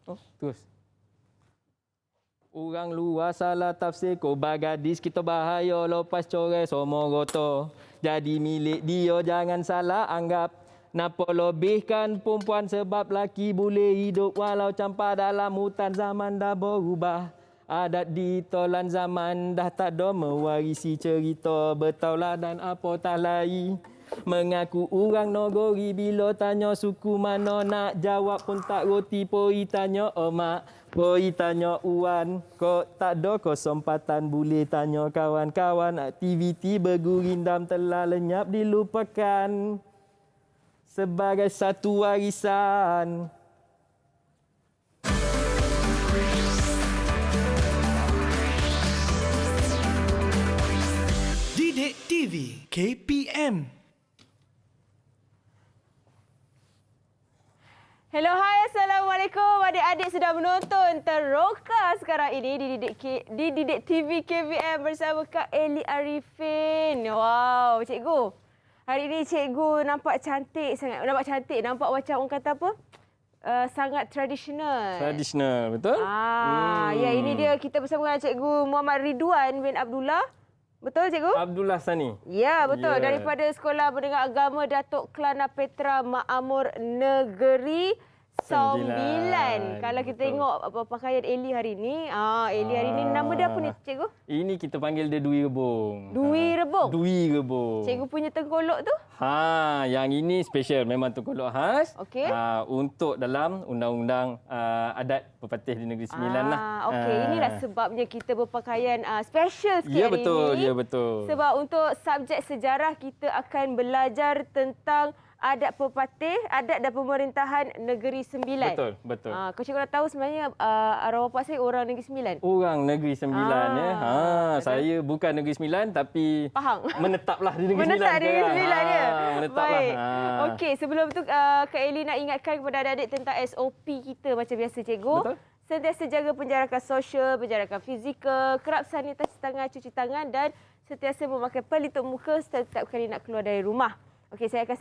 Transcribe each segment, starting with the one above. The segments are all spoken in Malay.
Oh, terus. Orang luar salah tafsir kau bagadis kita bahaya lepas coret semua roto. Jadi milik dia jangan salah anggap. Napa lebihkan perempuan sebab laki boleh hidup walau campak dalam hutan zaman dah berubah. Adat ditolan zaman dah tak ada mewarisi cerita bertaulah dan apa tak lai. Mengaku orang Nogori bila tanya suku mana nak jawab pun tak roti poi tanya emak poi tanya uan kok tak ada kesempatan boleh tanya kawan-kawan aktiviti bergurindam telah lenyap dilupakan sebagai satu warisan. Didik TV KPM. Hello, hai, Assalamualaikum. Adik-adik sedang menonton Teroka sekarang ini di Didik TV KVM bersama Kak Eli Arifin. Wow, cikgu. Hari ini cikgu nampak cantik sangat. Nampak macam orang kata apa? Sangat tradisional. Tradisional, betul? Ya, ini dia kita bersama dengan Cikgu Muhammad Ridwan bin Abdullah. Betul, Cikgu? Abdullah Sani. Ya, betul. Ya. Daripada Sekolah Menengah Agama Datuk Kelana Petra Makmur Negeri 9. Kalau kita tengok pakaian Eli hari ini, Eli hari ini nama dia apa ni, Cikgu? Ini kita panggil dia Dwi Rebung. Dwi Rebung? Dwi Rebung. Cikgu punya tengkolok tu? Yang ini special. Memang tengkolok khas. Okey. Untuk dalam undang-undang adat pepatih di Negeri Sembilan lah. Okey, inilah sebabnya kita berpakaian special sikit Ya, hari betul. ini. Ya, betul. Sebab untuk subjek sejarah kita akan belajar tentang adat pepatih, adat dan pemerintahan Negeri Sembilan. Betul, betul. Kau cikgu dah tahu sebenarnya arwah bapak saya orang Negeri Sembilan? Orang Negeri Sembilan ya. Saya bukan Negeri Sembilan tapi Pahang. menetaplah di Negeri Sembilan. Menetap di Negeri Sembilan ya. Menetaplah. Baik. Okey, sebelum tu Kak Eli nak ingatkan kepada adik-adik tentang SOP kita macam biasa, cikgu. Betul. Sentiasa jaga penjarakan sosial, penjarakan fizikal, kerap sanitasi tangan, cuci tangan dan sentiasa memakai pelitup muka setiap kali nak keluar dari rumah. Okey, saya akan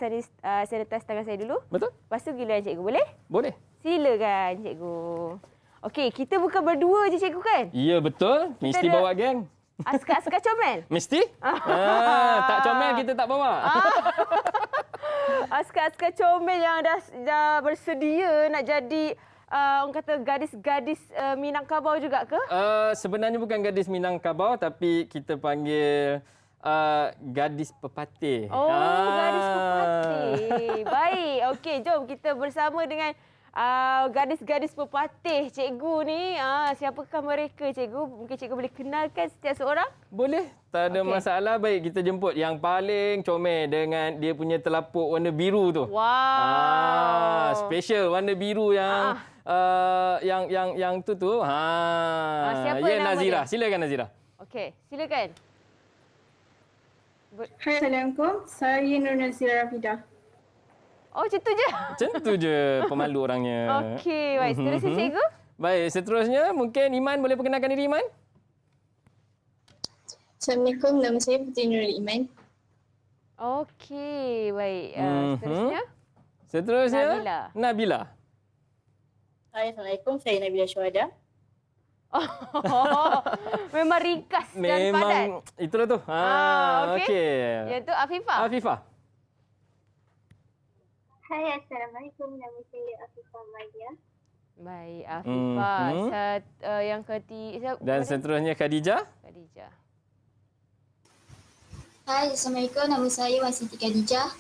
sanitize tangan saya dulu. Betul. Lepas tu giliran cikgu, boleh? Boleh. Silakan, cikgu. Okey, kita bukan berdua je, cikgu kan? Ya, betul. Mesti ada- bawa geng. Askar-askar comel. Mesti? Tak comel kita tak bawa. Askar-askar comel yang dah bersedia nak jadi orang kata gadis-gadis Minangkabau juga ke? Sebenarnya bukan gadis Minangkabau tapi kita panggil gadis pepatih. Oh, gadis pepatih. Baik. Okey, jom kita bersama dengan gadis-gadis pepatih cikgu ni. Siapakah mereka, cikgu? Mungkin cikgu boleh kenalkan setiap seorang? Boleh, tak ada masalah. Baik, kita jemput yang paling comel dengan dia punya telapuk warna biru tu. Wow. Special warna biru yang yang tu. Siapa ya, nama Nazira. dia? Silakan Nazira. Okey, silakan. Hai, Assalamualaikum. Saya Nur Nazira Rafidah. Oh, macam tu je? Macam tu je pemalu orangnya. Okey, baik. Seterusnya, cikgu? Baik, seterusnya mungkin Iman boleh perkenalkan diri Iman? Assalamualaikum. Nama saya Putri Nurul Iman. Okey, baik. Seterusnya? Seterusnya Nabila. Nabila. Hai, Assalamualaikum. Saya Nabila Syuhada. Oh, memang ringkas dan padat. Memang itulah tu. Okey. Okey. Yang tu Afifah. Afifah. Hai, Assalamualaikum. Nama saya Afifah Maria. Baik, Afifah. Yang ketiga. Dan seterusnya Khadijah. Khadijah. Hai, Assalamualaikum. Nama saya Wan Siti Khadijah.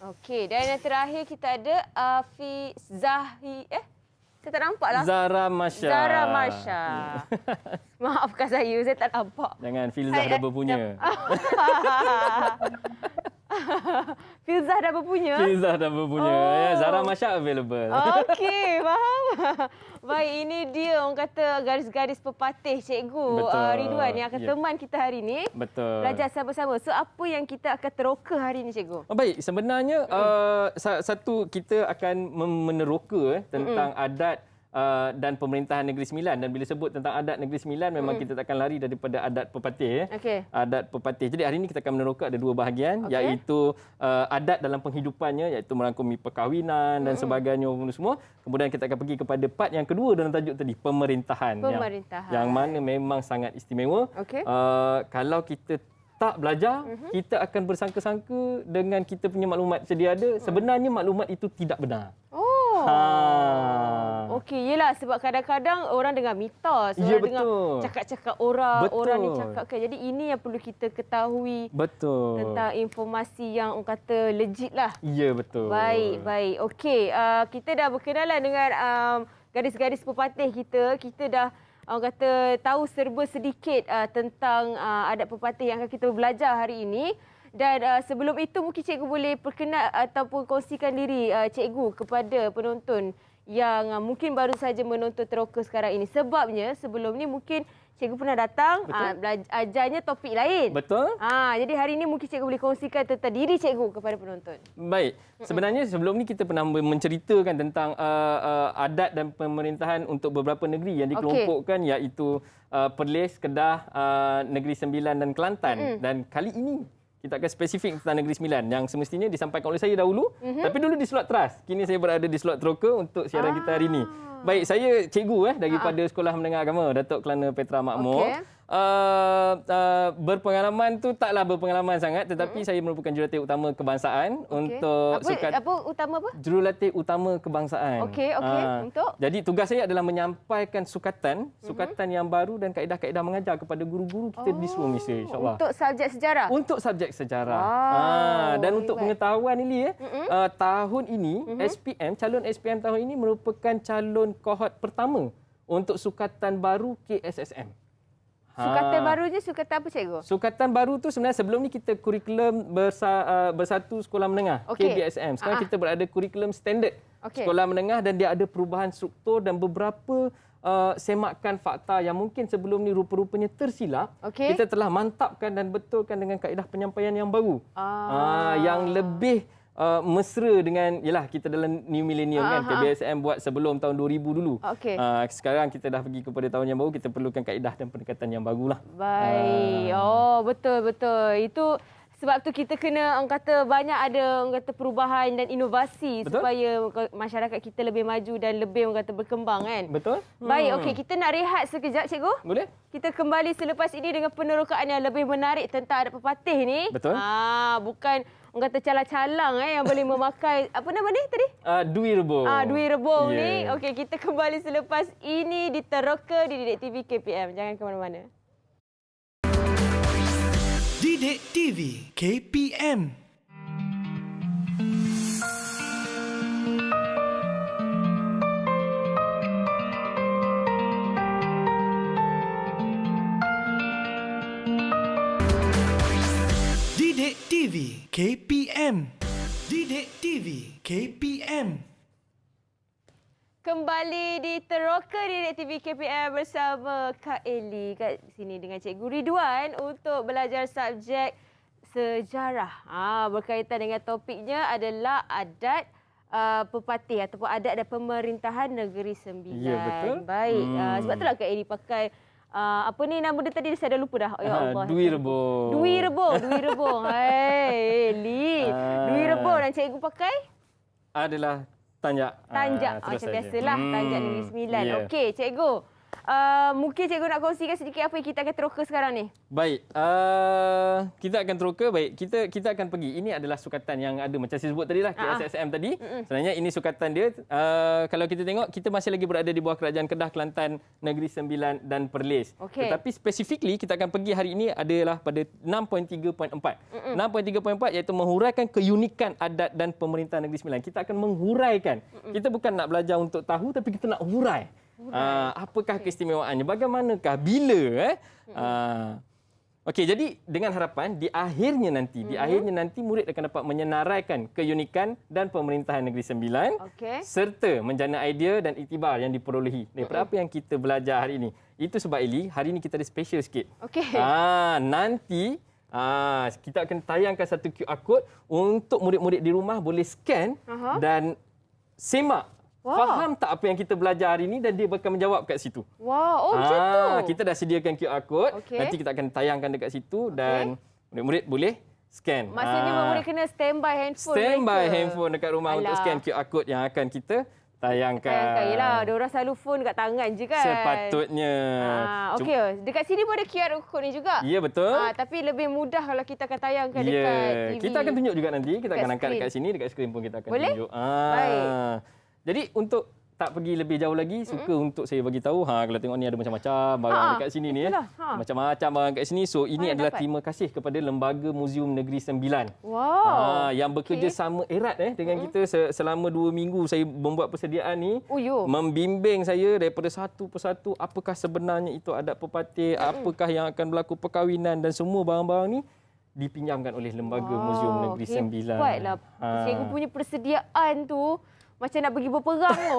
Okey, dan yang terakhir kita ada saya tak nampak lah. Zara Masya. Zara Marsha. Maafkan saya tak nampak. Jangan Filzah dah berpunya. Filzah dah berpunya. Filzah dah berpunya. Ya, Zara Masya available. Okey, faham. Baik, ini dia orang kata garis-garis pepatih cikgu Ridwan yang akan teman kita hari ini. Betul. Belajar sama-sama. So, apa yang kita akan teroka hari ini, cikgu? Baik, sebenarnya satu kita akan meneroka tentang adat dan Pemerintahan Negeri Sembilan. Dan bila sebut tentang adat Negeri Sembilan, memang kita takkan lari daripada adat pepatih. Okey. Adat pepatih. Jadi hari ini kita akan meneroka ada dua bahagian, iaitu adat dalam penghidupannya, iaitu merangkumi perkahwinan dan sebagainya semua. Kemudian kita akan pergi kepada part yang kedua dalam tajuk tadi, pemerintahan. Pemerintahan. Yang mana memang sangat istimewa. Okey. Kalau kita tak belajar, kita akan bersangka-sangka dengan kita punya maklumat sedia ada. Sebenarnya maklumat itu tidak benar. Oh. Okey, yelah sebab kadang-kadang orang dengar mitos, Ya, orang dengar betul. cakap-cakap orang, Betul. orang ni cakapkan. Jadi ini yang perlu kita ketahui Betul. tentang informasi yang orang kata legit lah. Ya, betul. Baik, baik. Okey, kita dah berkenalan dengan gadis-gadis pepatih kita. Kita dah orang kata tahu serba sedikit tentang adat pepatih yang akan kita belajar hari ini. Dan sebelum itu mungkin cikgu boleh perkenal ataupun kongsikan diri cikgu kepada penonton yang mungkin baru saja menonton teroka sekarang ini. Sebabnya sebelum ni mungkin cikgu pernah datang ajarnya topik lain. Betul. Jadi hari ini mungkin cikgu boleh kongsikan tentang diri cikgu kepada penonton. Baik. Sebenarnya sebelum ni kita pernah menceritakan tentang adat dan pemerintahan untuk beberapa negeri yang dikelompokkan, iaitu Perlis, Kedah, Negeri Sembilan dan Kelantan. Dan kali ini kita akan spesifik tentang Negeri Sembilan yang semestinya disampaikan oleh saya dahulu. Tapi dulu di slot Teras. Kini saya berada di slot teroka untuk siaran kita hari ini. Baik, saya cikgu daripada Sekolah Menengah Agama Datuk Kelana Petra Makmur. Okey. Berpengalaman tu taklah berpengalaman sangat, tetapi saya merupakan jurulatih utama kebangsaan untuk apa utama apa? jurulatih utama kebangsaan. Okey, untuk? Jadi tugas saya adalah menyampaikan sukatan yang baru dan kaedah-kaedah mengajar kepada guru-guru kita di seluruh Malaysia, insya-Allah. Untuk subjek sejarah. Untuk subjek sejarah. Dan untuk hebat. pengetahuan ini tahun ini calon SPM tahun ini merupakan calon kohort pertama untuk sukatan baru KSSM. Sukatan barunya sukatan apa cikgu? Sukatan baru tu sebenarnya sebelum ni kita kurikulum bersatu sekolah menengah, KBSM. Sekarang kita berada kurikulum standard sekolah menengah dan dia ada perubahan struktur dan beberapa semakan fakta yang mungkin sebelum ni rupa-rupanya tersilap. Kita telah mantapkan dan betulkan dengan kaedah penyampaian yang baru. Yang lebih mesra dengan, yalah kita dalam new millennium kan, KBSM buat sebelum tahun 2000 dulu. Sekarang kita dah pergi kepada tahun yang baru, kita perlukan kaedah dan pendekatan yang barulah. Baik. Betul. Itu sebab tu kita kena orang kata banyak ada orang kata perubahan dan inovasi. Betul? Supaya masyarakat kita lebih maju dan lebih orang kata berkembang kan. Betul. Baik, okey, kita nak rehat sekejap cikgu. Boleh? Kita kembali selepas ini dengan penerokaan yang lebih menarik tentang adat pepatih ni. Betul. Bukan orang kata calang-calang yang boleh memakai apa nama ni tadi? Dui rebung. Dui rebung ni. Okey, kita kembali selepas ini di Teroka di Didik TV KPM. Jangan ke mana-mana. Didik TV KPM. Didik TV KPM. Didik TV KPM. Kembali di Teroka di Didik TV KPM bersama Kak Eli kat sini dengan Cikgu Ridwan untuk belajar subjek sejarah. Berkaitan dengan topiknya adalah adat pepatih ataupun adat dan pemerintahan Negeri Sembilan. Ya, betul. Baik. Sebab itulah Kak Eli pakai apa ni nama dia tadi saya dah lupa dah. Ya Allah. Dui rebung. Dui rebung. Hai, Eli. Dui rebung dan cikgu pakai Adalah tanjak. Macam biasalah tanjak Negeri Sembilan. Yeah. Okey, cikgu. Mungkin cikgu nak kongsikan sedikit apa yang kita akan teroka sekarang ni. Baik, kita akan teroka. Baik, kita akan pergi. Ini adalah sukatan yang ada macam saya sebut tadi lah, KSSM tadi. Sebenarnya ini sukatan dia. Kalau kita tengok, kita masih lagi berada di bawah Kerajaan Kedah, Kelantan, Negeri Sembilan dan Perlis. Tetapi specifically kita akan pergi hari ini adalah pada 6.3.4. 6.3.4 iaitu menghuraikan keunikan adat dan pemerintahan Negeri Sembilan. Kita akan menghuraikan. Kita bukan nak belajar untuk tahu, tapi kita nak hurai. Apakah keistimewaannya? Bagaimanakah? Bila? Okey, jadi dengan harapan di akhirnya nanti murid akan dapat menyenaraikan keunikan dan pemerintahan Negeri Sembilan serta menjana idea dan iktibar yang diperolehi daripada apa yang kita belajar hari ini. Itu sebab Eli, hari ini kita ada special sikit. Nanti kita akan tayangkan satu QR code untuk murid-murid di rumah boleh scan dan semak faham tak apa yang kita belajar hari ni dan dia bakal menjawab kat situ. Wow, macam tu. Kita dah sediakan QR code. Okey. Nanti kita akan tayangkan dekat situ dan murid-murid boleh scan. Maksudnya murid kena standby handphone Standby mereka. handphone dekat rumah untuk Alah. scan QR code yang akan kita tayangkan. Yelah, diorang selalu phone kat tangan je kan. Sepatutnya. Okey, dekat sini pun ada QR code ni juga. Ya, betul. Tapi lebih mudah kalau kita akan tayangkan Ya, dekat TV. kita akan tunjuk juga nanti. Kita Dekat akan angkat skrin. dekat sini, dekat skrin pun kita akan Boleh? tunjuk. Baik. Jadi untuk tak pergi lebih jauh lagi, suka untuk saya bagi tahu, kalau tengok ni ada macam-macam barang dekat sini ni. itulah. Macam-macam barang kat sini. So ini Mana adalah dapat? terima kasih kepada Lembaga Muzium Negeri Sembilan. Wow. Yang bekerjasama erat dengan kita selama 2 minggu saya membuat persediaan ni. Membimbing saya daripada satu persatu apakah sebenarnya itu adat pepatih, apakah yang akan berlaku perkahwinan dan semua barang-barang ni dipinjamkan oleh Lembaga Muzium Negeri Sembilan. Hebatlah. Cikgu punya persediaan tu macam nak pergi berperang tu.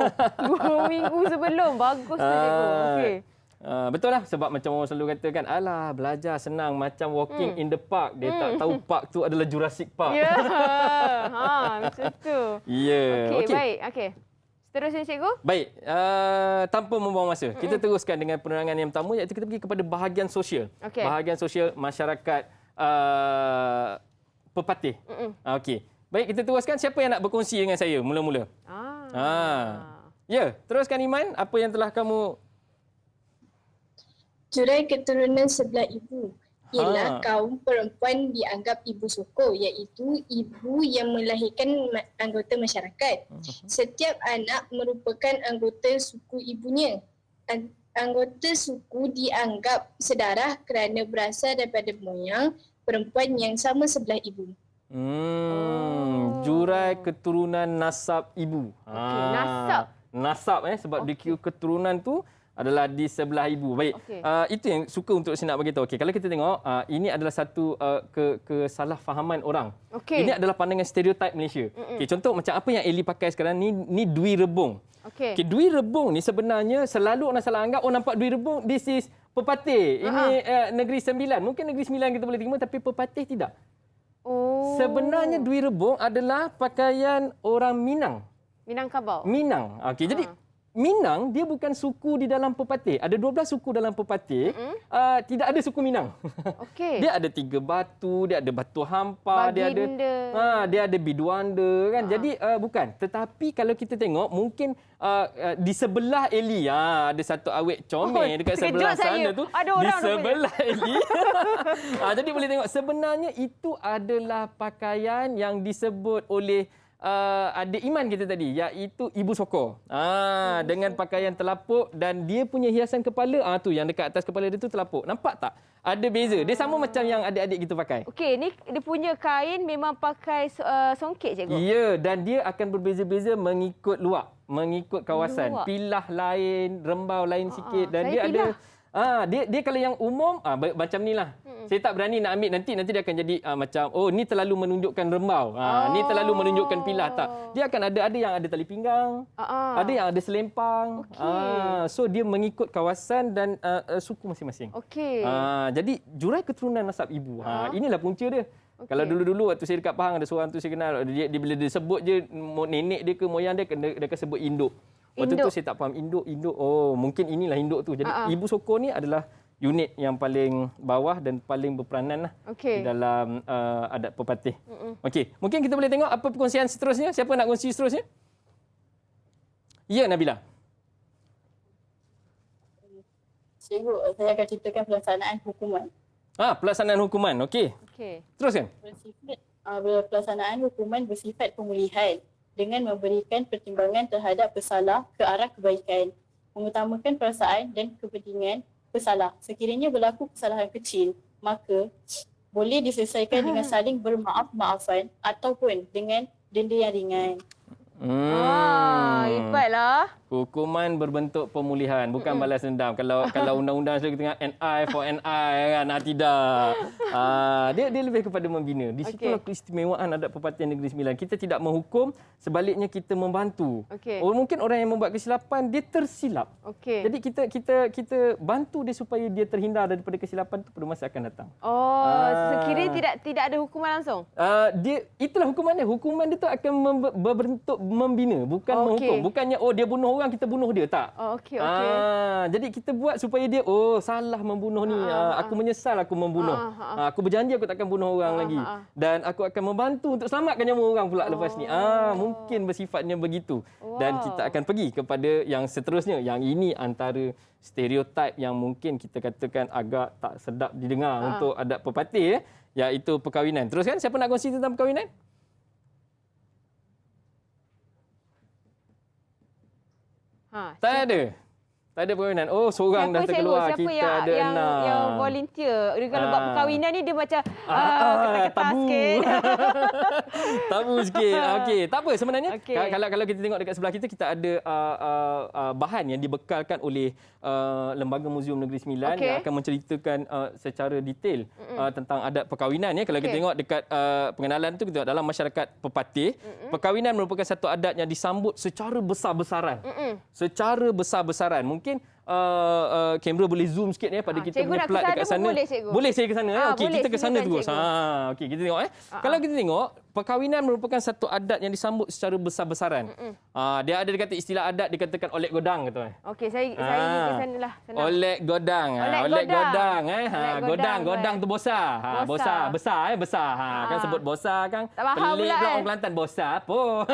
2 minggu sebelum. Bagus tu cikgu. Okey. Betul lah sebab macam orang selalu katakan, alah belajar senang macam walking in the park. Dia tak tahu park tu adalah Jurassic Park. Ya. Macam tu. Ya. Okey, baik. Okey. Seterusnya cikgu. Baik, tanpa membuang masa, kita teruskan dengan penerangan yang pertama iaitu kita pergi kepada bahagian sosial. Okey. Bahagian sosial masyarakat pepatih. Okey. Baik, kita teruskan. Siapa yang nak berkongsi dengan saya mula-mula? Ya, teruskan Iman. Apa yang telah kamu... Jurai keturunan sebelah ibu ialah kaum perempuan dianggap ibu soko, iaitu ibu yang melahirkan anggota masyarakat. Setiap anak merupakan anggota suku ibunya. Anggota suku dianggap sedarah kerana berasal daripada moyang perempuan yang sama sebelah ibu. Jurai keturunan nasab ibu. Nasab. Nasab sebab dikira keturunan tu adalah di sebelah ibu. Baik. Itu yang suka untuk saya nak bagi tahu. Okey, kalau kita tengok ini adalah satu kesalahfahaman orang. Ini adalah pandangan stereotip Malaysia. Okey, contoh macam apa yang Eli pakai sekarang ni Dwi Rebung. Okey, Dwi Rebung ni sebenarnya selalu orang salah anggap nampak Dwi Rebung this is pepatih. Ini Negeri Sembilan. Mungkin Negeri Sembilan kita boleh terima tapi pepatih tidak. Sebenarnya Dwi Rebung adalah pakaian orang Minang. Minangkabau. Minang. Okey, jadi Minang dia bukan suku di dalam pepatih. Ada 12 suku dalam pepatih. Tidak ada suku Minang. Dia ada 3 batu, dia ada batu hampa, dia ada biduanda kan. Jadi bukan. Tetapi kalau kita tengok mungkin di sebelah Eli ada satu awet comel dekat sebelah sana tu. Di sebelah Eli. Jadi boleh tengok sebenarnya itu adalah pakaian yang disebut oleh adik Iman kita tadi iaitu ibu soko. Dengan pakaian telapuk dan dia punya hiasan kepala tu yang dekat atas kepala dia tu telapuk. Nampak tak? Ada beza. Dia sama macam yang adik-adik kita pakai. Okey, ni dia punya kain memang pakai songket cikgu. Ya, dan dia akan berbeza-beza mengikut luak, mengikut kawasan. Pilah lain, rembau lain sikit dan dia pilah. ada dia kalau yang umum macam ni lah. Saya tak berani nak ambil nanti dia akan jadi macam ni terlalu menunjukkan rembau. Ni terlalu menunjukkan pilah tak. Dia akan ada yang ada tali pinggang, ada yang ada selempang. So dia mengikut kawasan dan suku masing-masing. Jadi jurai keturunan nasab ibu. Inilah punca dia. Kalau dulu-dulu waktu saya dekat Pahang ada seorang tu saya kenal, dia bila dia sebut je nenek dia ke moyang dia akan sebut induk. Waktu tu saya tak faham induk. Mungkin inilah induk tu. Jadi ibu soko ni adalah unit yang paling bawah dan paling berperanan lah di dalam adat pepatih. Okey, mungkin kita boleh tengok apa perkongsian seterusnya. Siapa nak kongsi seterusnya? Ya, Nabila. Cikgu, saya akan ceritakan pelaksanaan hukuman. Pelaksanaan hukuman. Okey. Teruskan. Pelaksanaan hukuman bersifat pemulihan dengan memberikan pertimbangan terhadap pesalah ke arah kebaikan, mengutamakan perasaan dan kepentingan pesalah. Sekiranya berlaku kesalahan kecil, maka boleh diselesaikan dengan saling bermaaf-maafan ataupun dengan denda yang ringan. Hebatlah. Hukuman berbentuk pemulihan, bukan balas dendam. Kalau undang-undang selalu tengah an eye for an eye kan, tidak. Dia lebih kepada membina. Di situlah keistimewaan adat pepatih Negeri Sembilan. Kita tidak menghukum, sebaliknya kita membantu. Mungkin orang yang membuat kesilapan dia tersilap. Jadi kita bantu dia supaya dia terhindar daripada kesilapan itu pada masa akan datang. Sekiranya tidak ada hukuman langsung. Itulah hukuman dia. Hukuman dia tu akan berbentuk membina, bukan menghukum. Bukannya dia bunuh orang, kita bunuh dia, tak. Okey. Jadi kita buat supaya dia salah membunuh ni. Aku menyesal aku membunuh. Aku berjanji aku takkan bunuh orang lagi. Dan aku akan membantu untuk selamatkan nyawa orang pula lepas ni. Mungkin bersifatnya begitu. Dan kita akan pergi kepada yang seterusnya. Yang ini antara stereotip yang mungkin kita katakan agak tak sedap didengar untuk adat pepatih, iaitu perkahwinan. Teruskan, siapa nak kongsi tentang perkahwinan? Tak ada perkahwinan. Seorang dah terkeluar. Siapa kita ada yang volunteer? Dia kalau buat perkahwinan ni dia macam ketat-ketat sikit. Tabu sikit. Okey, tak apa sebenarnya. Okey. Kalau kita tengok dekat sebelah kita ada bahan yang dibekalkan oleh Lembaga Muzium Negeri Sembilan yang akan menceritakan secara detail tentang adat perkahwinan. Kalau kita tengok dekat pengenalan tu, kita tengok dalam masyarakat pepatih, perkahwinan merupakan satu adat yang disambut secara besar-besaran. Secara besar-besaran. Mungkin kamera boleh zoom sikit pada kita cikgu punya nak plat ke sana dekat pun sana. boleh, cikgu? Boleh saya ke sana. Okey, Boleh, kita ke sana silakan, terus. cikgu. Okey, kita tengok Kalau kita tengok, perkahwinan merupakan satu adat yang disambut secara besar-besaran. Dia ada kata istilah adat dikatakan olek godang kata. Okey, saya pergi ke sanalah. Olek godang. Olek godang. Godang tu bosar. Besar. Kan sebut bosar kan. Tak faham Pelik pula, pula orang Kelantan bosar apa.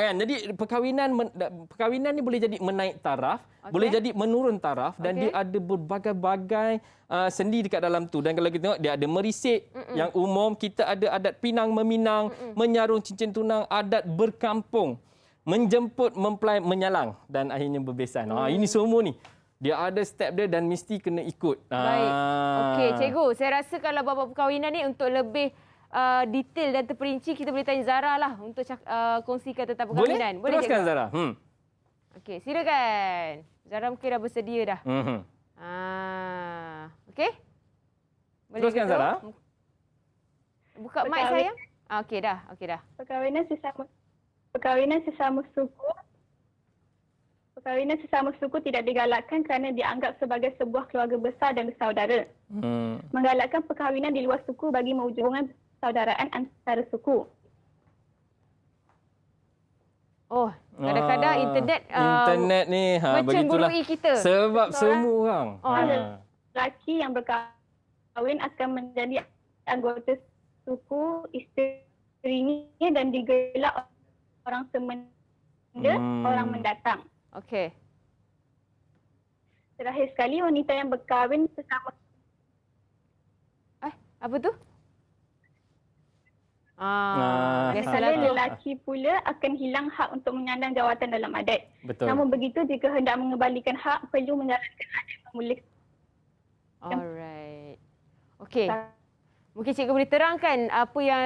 Kan. Jadi perkahwinan ni boleh jadi menaik taraf, boleh jadi menurun taraf dan dia ada berbagai-bagai sendi dekat dalam tu. Dan kalau kita tengok, dia ada merisik yang umum, kita ada adat pinang meminang, menyarung cincin tunang, adat berkampung, menjemput, mempelai, menyalang dan akhirnya berbesan. Ini semua ni dia ada step dia dan mesti kena ikut. Baik. Okey, cikgu, saya rasa kalau bab perkahwinan ni untuk lebih detail dan terperinci, kita boleh tanya Zara lah untuk kongsikan tentang perkahwinan. Boleh teruskan, cikgu? Zara. Okey, silakan. Zara mungkin dah bersedia dah. Okey? Boleh Teruskan, gitu? Zara. Buka mic saya. Okey dah. Perkahwinan sesama suku tidak digalakkan kerana dianggap sebagai sebuah keluarga besar dan bersaudara. Menggalakkan perkahwinan di luar suku bagi mewujud hubungan persaudaraan antara suku. Kadang-kadang internet ni mencemburui kita. Sebab semua orang. Lelaki yang berkahwin akan menjadi anggota suku isterinya dan digelak orang semenda, orang mendatang. Okey. Terakhir sekali, wanita yang berkahwin sesama apa tu? Biasalah lelaki pula akan hilang hak untuk menyandang jawatan dalam adat. Betul. Namun begitu, jika hendak mengembalikan hak, perlu menjalankan adat memulih. Alright. Okey. Mungkin cikgu boleh terangkan apa yang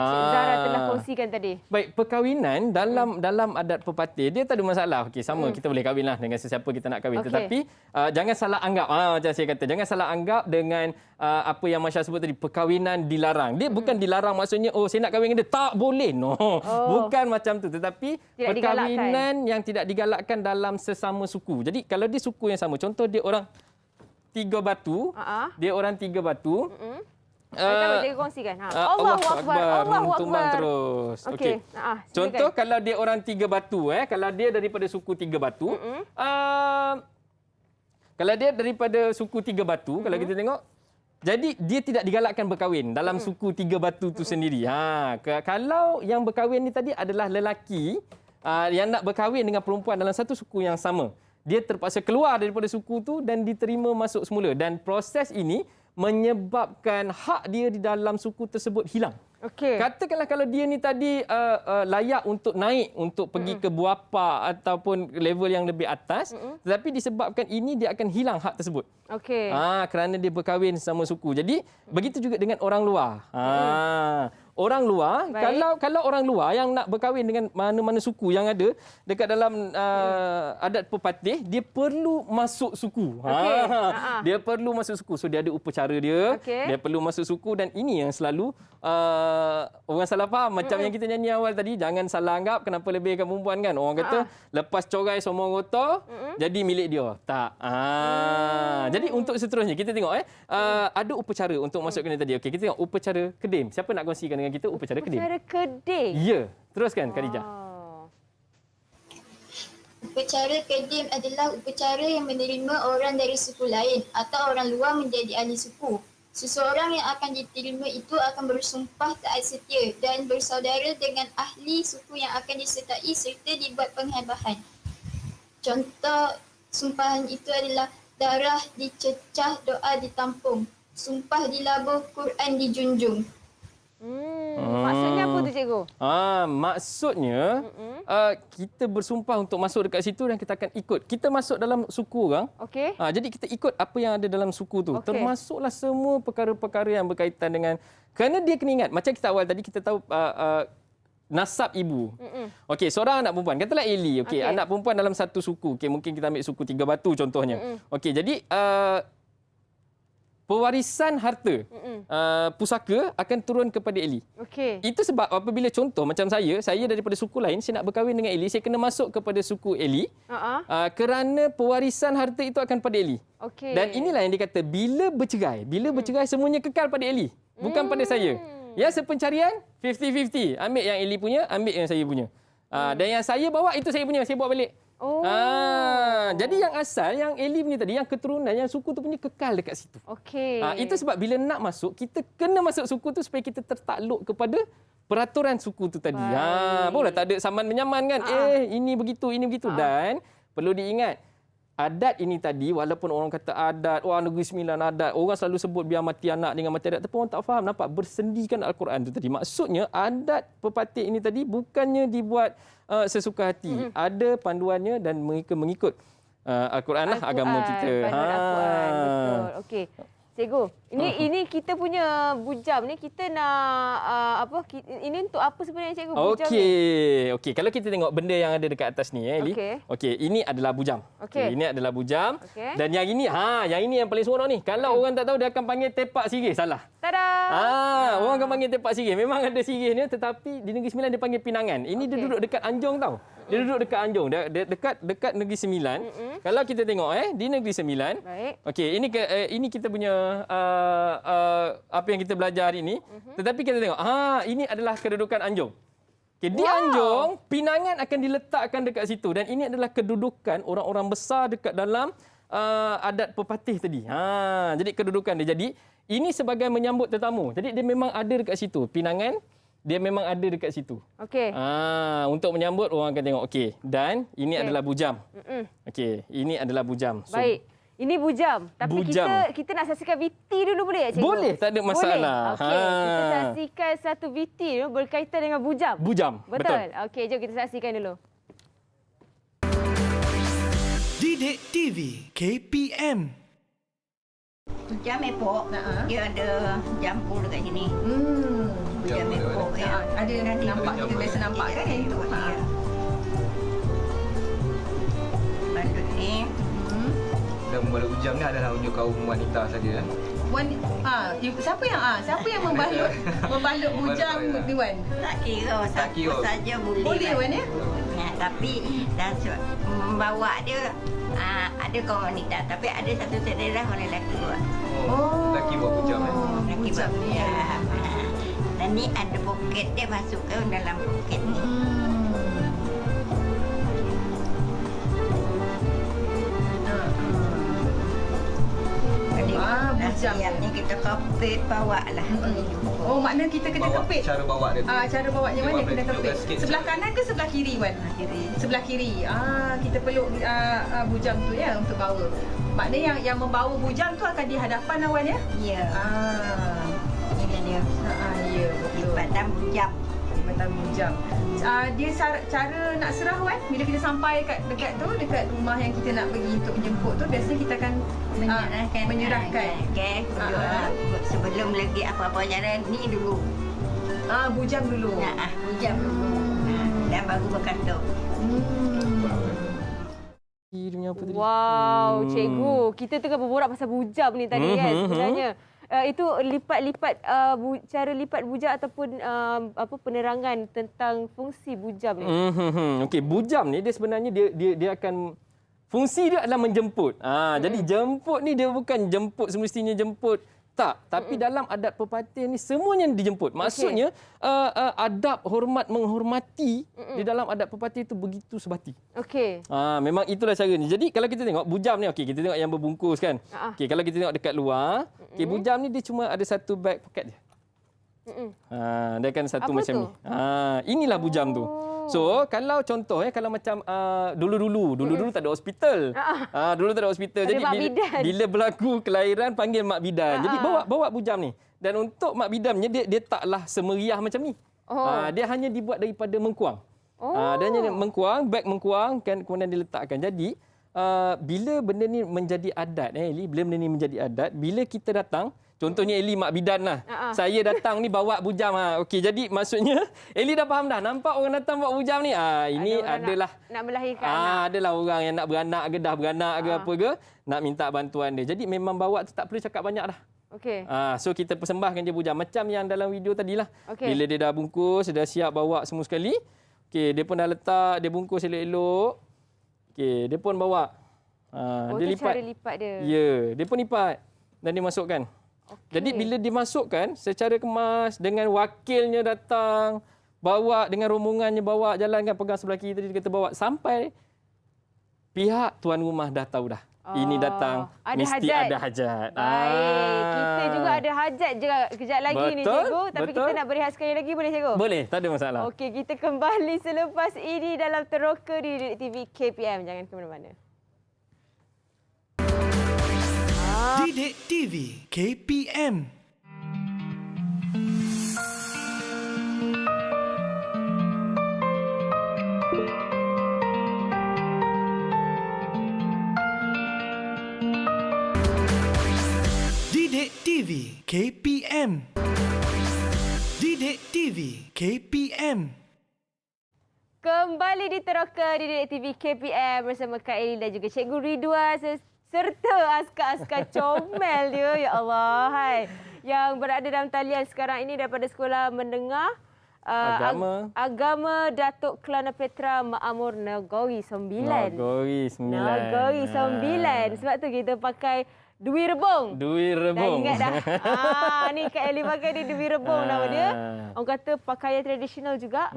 Zara telah kongsikan tadi. Baik, perkahwinan dalam adat pepatih dia tak ada masalah. Okey, sama kita boleh kahwinlah dengan sesiapa kita nak kahwin. Tetapi jangan salah anggap. Macam saya kata, jangan salah anggap dengan apa yang Masya sebut tadi, perkahwinan dilarang. Dia bukan dilarang maksudnya saya nak kahwin dengan dia, tak boleh. Bukan macam tu. Tetapi tidak perkahwinan yang tidak digalakkan dalam sesama suku. Jadi kalau dia suku yang sama, contoh dia orang Tiga Batu, dia orang Tiga Batu. Tak boleh kongsikan. Allahu Akbar. Tumbang terus. Okey. Contoh kalau dia orang Tiga Batu, kalau dia daripada suku Tiga Batu, kalau dia daripada suku Tiga Batu, kalau kita tengok, jadi dia tidak digalakkan berkahwin dalam suku Tiga Batu tu sendiri. Kalau yang berkahwin ni tadi adalah lelaki yang nak berkahwin dengan perempuan dalam satu suku yang sama, dia terpaksa keluar daripada suku tu dan diterima masuk semula. Dan proses ini menyebabkan hak dia di dalam suku tersebut hilang. Okey. Katakanlah kalau dia ni tadi layak untuk naik untuk pergi ke buapa ataupun level yang lebih atas, tetapi disebabkan ini dia akan hilang hak tersebut. Okey. Kerana dia berkahwin sama suku. Jadi begitu juga dengan orang luar. Orang luar, kalau orang luar yang nak berkahwin dengan mana-mana suku yang ada dekat dalam adat pepatih, dia perlu masuk suku. Dia perlu masuk suku. So dia ada upacara dia, dia perlu masuk suku, dan ini yang selalu orang salah faham. Macam yang kita nyanyi awal tadi, jangan salah anggap kenapa lebihkan perempuan kan. Orang kata lepas corai semua anggota jadi milik dia. Tak. Jadi untuk seterusnya kita tengok ada upacara untuk masuk kena tadi. Okey, kita tengok upacara kedim. Siapa nak kongsikan dengan kita upacara kedim? Upacara kedim. Ya, teruskan Khadijah. Upacara kedim adalah upacara yang menerima orang dari suku lain atau orang luar menjadi ahli suku. Seseorang yang akan diterima itu akan bersumpah taat setia dan bersaudara dengan ahli suku yang akan disertai serta dibuat penghabahan. Contoh sumpahan itu adalah darah dicecah, doa ditampung, sumpah dilabur, Quran dijunjung. Maksudnya apa tu cikgu? Maksudnya kita bersumpah untuk masuk dekat situ dan kita akan ikut. Kita masuk dalam suku orang. Okey. Jadi kita ikut apa yang ada dalam suku tu. Okey. Termasuklah semua perkara-perkara yang berkaitan dengan, kerana dia kena ingat macam kita awal tadi kita tahu nasab ibu. Okey, seorang anak perempuan, katalah Eli, okey, anak perempuan dalam satu suku. Okey, mungkin kita ambil suku Tiga Batu contohnya. Okey, jadi pewarisan harta pusaka akan turun kepada Eli. Okey. Itu sebab apabila contoh macam saya daripada suku lain, saya nak berkahwin dengan Eli, saya kena masuk kepada suku Eli kerana pewarisan harta itu akan pada Eli. Okey. Dan inilah yang dikata bila bercerai semuanya kekal pada Eli, bukan pada saya. Ya, sepencarian 50-50. Ambil yang Eli punya, ambil yang saya punya. Dan yang saya bawa itu saya punya, saya bawa balik. Jadi yang asal, yang Eli punya tadi, yang keturunan, yang suku tu punya kekal dekat situ. Okey. Itu sebab bila nak masuk, kita kena masuk suku tu supaya kita tertakluk kepada peraturan suku tu tadi. Boleh tak ada saman menyaman kan? Ini begitu, ini begitu. Dan perlu diingat, adat ini tadi, walaupun orang kata adat, Negeri Sembilan adat, orang selalu sebut biar mati anak dengan mati adat, tapi orang tak faham, nampak bersendikan Al-Quran tu tadi. Maksudnya adat pepatih ini tadi bukannya dibuat sesuka hati. Ada panduannya dan mereka mengikut Al-Quran lah, agama kita. Panduan Al-Quran, betul. Okey. Cikgu, ini kita punya bujam ni kita nak ini untuk apa sebenarnya cikgu bujam ni? Okey. Kalau kita tengok benda yang ada dekat atas ni, Eli. Okey, ini adalah bujam. Okey. Ini adalah bujam. Okey. Dan yang ini, yang paling seronok ni. Kalau orang tak tahu, dia akan panggil tepak sirih. Salah. Tada! Orang akan panggil tepak sirih. Memang ada sirihnya, tetapi di Negeri Sembilan dia panggil pinangan. Ini dia duduk dekat Anjong tau. Dia duduk dekat Anjong, dekat Negeri Sembilan. Kalau kita tengok di Negeri Sembilan. Baik. Okey, ini kita punya apa yang kita belajar hari ini. Tetapi kita tengok, ini adalah kedudukan Anjong. Okay, di Anjong, pinangan akan diletakkan dekat situ dan ini adalah kedudukan orang-orang besar dekat dalam adat pepatih tadi. Jadi kedudukan dia. Jadi ini sebagai menyambut tetamu. Jadi dia memang ada dekat situ. Pinangan dia memang ada dekat situ. Okey. Untuk menyambut orang akan tengok. Okey. Dan ini adalah bujam. Okey, ini adalah bujam. So, baik. Ini bujam. Tapi bujam. kita nak saksikan VT dulu boleh tak cikgu? Boleh, tak ada masalah. Okey, kita saksikan satu VT dulu berkaitan dengan bujam. Bujam. Betul. Okey, jom kita saksikan dulu. Didik TV KPM. Jam epok, dia ada jampur dekat sini. Jam epok, ya. Ada nampak, kita biasa nampak kan yang itu. Bandut ni. Dan membalut bujam ni adalah untuk kaum wanita saja. Siapa yang membalut bujam ni Wan? Tak kira, siapa saja boleh. Boleh Wan ya? Tapi dah membawa dia ada kaum wanita, tapi ada satu daerah orang lelaki buat. Lelaki buat bujam. Lelaki buat bujam. Dan ni ada poket dia masuk ke dalam poket ni. Bujam ni kita kepit bawa lah. Maknanya kita kena kepit. Cara bawa dia. Cara bawanya mana kena kepit? Sebelah kanan ke sebelah kiri Wan? Kiri. Sebelah kiri. Kita peluk bujam tu ya untuk bawa. Maknanya yang membawa bujam tu akan di hadapan Wan ya? Ya. Ini dia. Ya, betul. Lipatan bujam. Lipatan bujam. Dia cara nak serah Wan, bila kita sampai dekat rumah yang kita nak pergi untuk menjemput tu, biasanya kita akan menyerahkan. Sebelum lagi apa-apa cara ni dulu. Bujam dulu. Bujam dulu. Dan baru berkantor. Wow, cikgu. Kita tengah berborak pasal bujam ni tadi kan sebenarnya. Itu cara lipat bujam ataupun penerangan tentang fungsi bujam ni. Okey, bujam ni dia sebenarnya dia akan fungsi dia adalah menjemput. Jadi jemput ni dia bukan jemput semestinya jemput Tak, tapi dalam adat perpatian ni semuanya dijemput. Maksudnya adab hormat menghormati di dalam adat perpatian itu begitu sebati. Okey. Memang itulah caranya. Jadi kalau kita tengok bujam ni, okey, kita tengok yang berbungkus kan. Okey, kalau kita tengok dekat luar, okey, bujam ni dia cuma ada satu bag poket je. Dia kan satu Apa macam tu? ni. Inilah bujam tu. So, kalau contoh kalau macam dulu-dulu tak ada hospital. Dulu tak ada hospital. Ada Jadi mak bidan. bila berlaku kelahiran panggil mak bidan. Jadi bawa bujam ni. Dan untuk mak bidannya dia taklah semeriah macam ni. Dia hanya dibuat daripada mengkuang. Dia hanya mengkuang, beg mengkuang kan, kemudian diletakkan. Jadi bila benda ni menjadi adat Eli, bila benda ni menjadi adat, bila kita datang, contohnya Eli mak bidan lah. Saya datang ni bawa bujam. Okey, jadi maksudnya Eli dah faham dah. Nampak orang datang bawa bujam ni. Ini adalah nak melahirkan anak. Adalah orang yang nak beranak ke dah beranak ke apa ke, nak minta bantuan dia. Jadi memang bawa tu tak perlu cakap banyak dah. Okey. So kita persembahkan je bujam macam yang dalam video tadilah. Okey. Bila dia dah bungkus, dah siap bawa semua sekali. Okey, dia pun dah letak, dia bungkus elok-elok. Okey, dia pun bawa. Dia tu lipat. cara lipat dia. Ya, dia pun lipat dan dia masukkan. Okay. Jadi bila dimasukkan secara kemas dengan wakilnya datang, bawa dengan rombongannya bawa jalankan pegang sebelah kiri tadi dia kata bawa sampai pihak tuan rumah dah tahu dah. Ini datang ada mesti hajat. ada hajat. Baik, kita juga ada hajat juga kejap lagi ni Betul, cikgu, tapi betul. kita nak berehat sekali lagi boleh cikgu? Boleh, tak ada masalah. Okey, kita kembali selepas ini dalam Teroka di Didik TV KPM. Jangan ke mana-mana. Didik TV KPM. Didik TV KPM. Didik TV KPM. Kembali di Teroka di Didik TV KPM bersama Kak Eli dan juga Cikgu Ridwan serta askar-askar comel dia. Ya Allah, hai. Yang berada dalam talian sekarang ini daripada Sekolah Menengah Agama Datuk Kelana Petra Makmur Nagori 9. Nagori 9. Nagori 9. Sebab tu kita pakai Dwi Rebong. Dwi Dah Rebong. ingat dah. Ni Kak Eli pakai ni Dwi Rebong nama dia. Orang kata pakaian tradisional juga.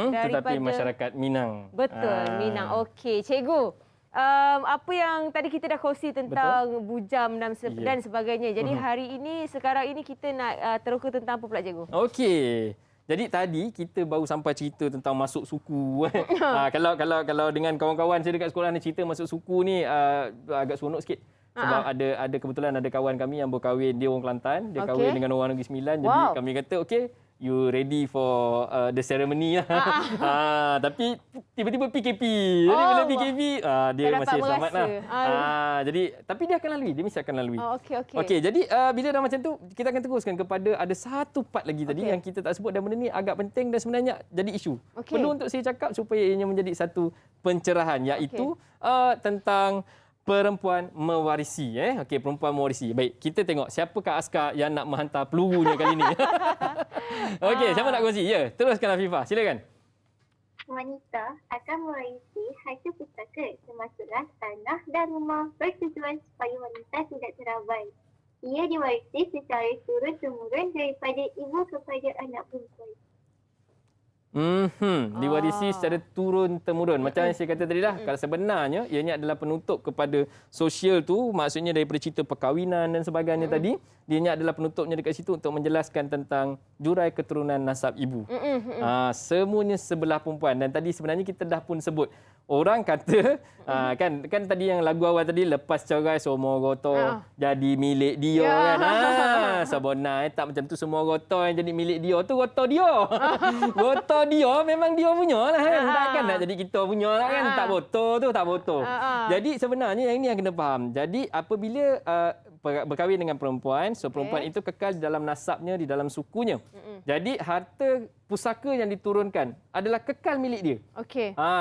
Tetapi masyarakat Minang. Betul, Minang. Okey, cikgu. Apa yang tadi kita dah kongsi tentang bujam dan sebagainya. Jadi hari ini, sekarang ini kita nak teroka tentang apa pula cikgu? Okey. Jadi tadi kita baru sampai cerita tentang masuk suku. Kalau dengan kawan-kawan saya dekat sekolah ni cerita masuk suku ni agak seronok sikit. Sebab ada kebetulan ada kawan kami yang berkahwin, dia orang Kelantan, dia kahwin dengan orang Negeri Sembilan. Jadi kami kata okey, you ready for the ceremony lah. Tapi tiba-tiba PKP. Jadi bila PKP dia masih selamat lah. Jadi tapi dia akan lalui, dia mesti akan lalui. Okey, jadi bila dah macam tu kita akan teruskan kepada ada satu part lagi tadi yang kita tak sebut dan benda ni agak penting dan sebenarnya jadi isu. Perlu untuk saya cakap supaya ianya menjadi satu pencerahan iaitu tentang perempuan mewarisi. Okey, perempuan mewarisi. Baik, kita tengok siapakah askar yang nak menghantar pelurunya kali ini. Okey, siapa nak kongsi? Ya, teruskan Afifah. Silakan. Wanita akan mewarisi harta pustaka termasuklah tanah dan rumah bertujuan supaya wanita tidak terabai. Ia diwarisi secara turun-temurun daripada ibu kepada anak perempuan. Diwarisi secara turun-temurun. Macam yang saya kata tadi dah, kalau sebenarnya ianya adalah penutup kepada sosial tu, maksudnya daripada cerita perkahwinan dan sebagainya tadi, dianya adalah penutupnya dekat situ untuk menjelaskan tentang jurai keturunan nasab ibu. Semuanya sebelah perempuan dan tadi sebenarnya kita dah pun sebut. Orang kata kan tadi yang lagu awal tadi lepas cerai semua goto jadi milik dia kan. Sebenarnya tak macam tu, semua goto yang jadi milik dia tu goto dia. Goto dia memang dia punya lah kan. Takkan nak jadi kita punya lah kan. Tak botol tu, tak botol. Jadi sebenarnya yang ini yang kena faham. Jadi apabila berkahwin dengan perempuan, so perempuan itu kekal di dalam nasabnya, di dalam sukunya. Jadi harta pusaka yang diturunkan adalah kekal milik dia.